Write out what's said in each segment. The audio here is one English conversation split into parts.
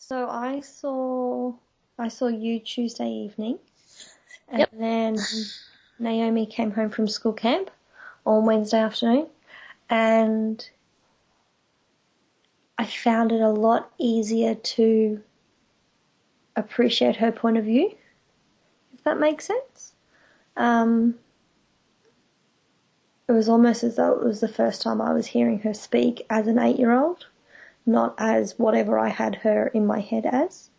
So I saw you Tuesday evening, and Yep. then Naomi came home from school camp on Wednesday afternoon, and I found it a lot easier to appreciate her point of view, if that makes sense. Um, it was almost as though it was the first time I was hearing her speak as an 8-year-old, not as whatever I had her in my head as.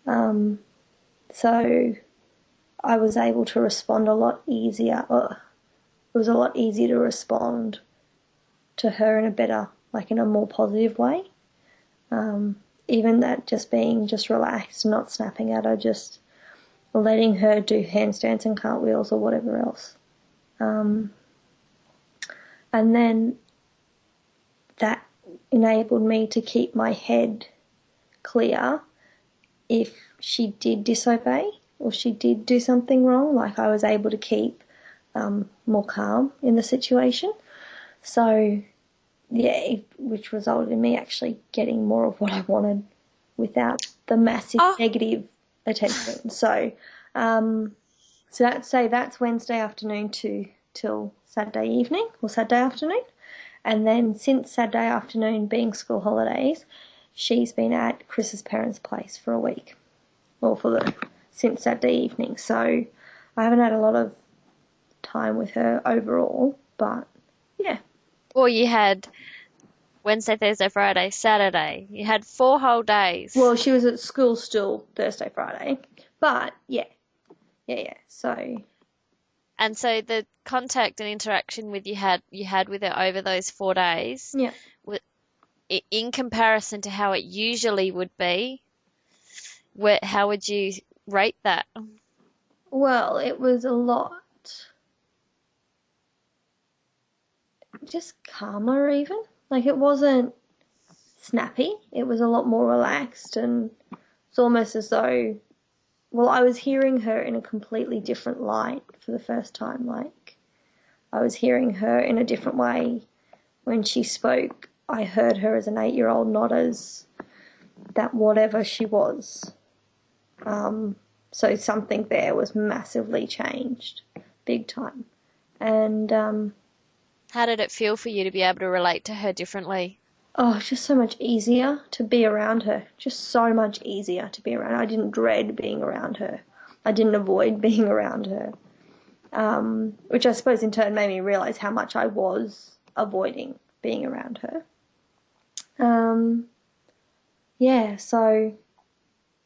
Um, so I was able to respond a lot easier. It was a lot easier to respond to her in a better, like in a more positive way. Um, Even that just being just relaxed, not snapping at her, just letting her do handstands and cartwheels or whatever else. Um, and then that enabled me to keep my head clear if she did disobey or she did do something wrong. Like I was able to keep more calm in the situation. So yeah, which resulted in me actually getting more of what I wanted without the massive Oh, negative attention. Um, so that's Wednesday afternoon till Saturday evening or Saturday afternoon. And then since Saturday afternoon being school holidays, she's been at Chris's parents' place for a week, or since Saturday evening. So I haven't had a lot of time with her overall, but yeah. well, you had Wednesday, Thursday, Friday, Saturday. You had 4 whole days. Well, she was at school still Thursday, Friday, but yeah. So And so the contact and interaction with you had with her over those 4 days, yeah. in comparison to how it usually would be, how would you rate that? Well, it was a lot just calmer even. Like it wasn't snappy. It was a lot more relaxed, and it's almost as though, well, I was hearing her in a completely different light for the first time. Like I was hearing her in a different way when she spoke. I heard her as an 8-year-old, not as that whatever she was. So something there was massively changed, big time. And How did it feel for you to be able to relate to her differently? oh, it's just so much easier to be around her. Just so much easier to be around her. I didn't dread being around her. I didn't avoid being around her. Which I suppose in turn made me realise how much I was avoiding being around her. Yeah, so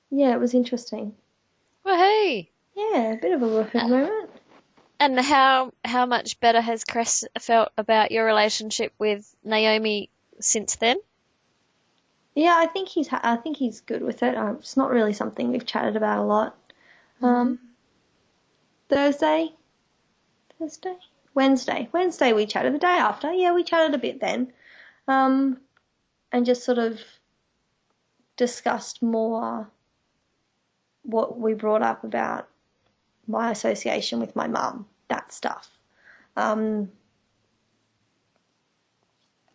yeah, it was interesting. Woohoo! Yeah, a bit of a woohoo moment. And how much better has Chris felt about your relationship with Naomi since then? Yeah, I think he's good with it. It's not really something we've chatted about a lot. Um, Thursday, Thursday, Wednesday we chatted. The day after, yeah, we chatted a bit then, um, and just sort of discussed more what we brought up about my association with my mum, that stuff. Um,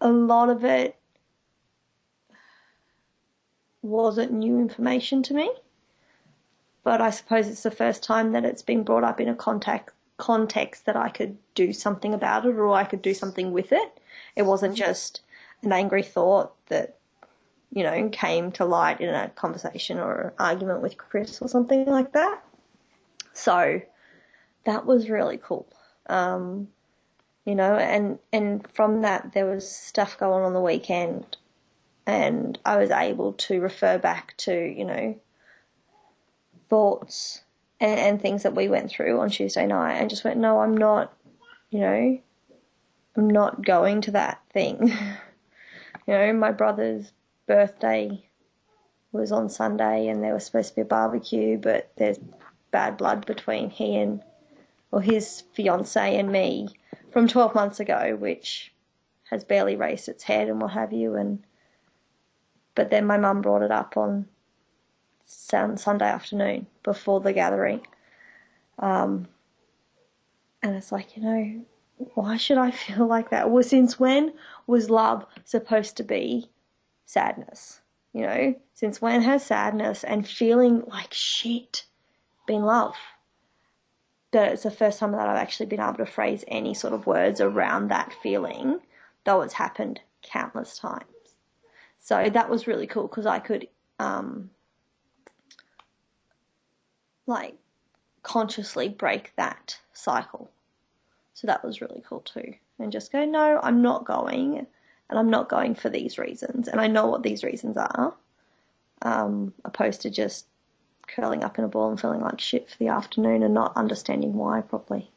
a lot of it wasn't new information to me, but I suppose it's the first time that it's been brought up in a context that I could do something about it or I could do something with it. It wasn't just an angry thought that, came to light in a conversation or an argument with Chris or something like that. So that was really cool. And from that there was stuff going on the weekend, and I was able to refer back to, thoughts and things that we went through on Tuesday night and just went, no, I'm not, I'm not going to that thing. My brother's birthday was on Sunday and there was supposed to be a barbecue, but there's bad blood between his fiancée and me from 12 months ago, which has barely raised its head and what have you. But then my mum brought it up on Sunday afternoon before the gathering. And it's like, why should I feel like that? Well, since when was love supposed to be sadness? since when has sadness and feeling like shit been love? But it's the first time that I've actually been able to phrase any sort of words around that feeling, though it's happened countless times. So that was really cool because I could, like, consciously break that cycle. So that was really cool too. And just go, no, I'm not going, and I'm not going for these reasons, and I know what these reasons are, opposed to just curling up in a ball and feeling like shit for the afternoon and not understanding why properly.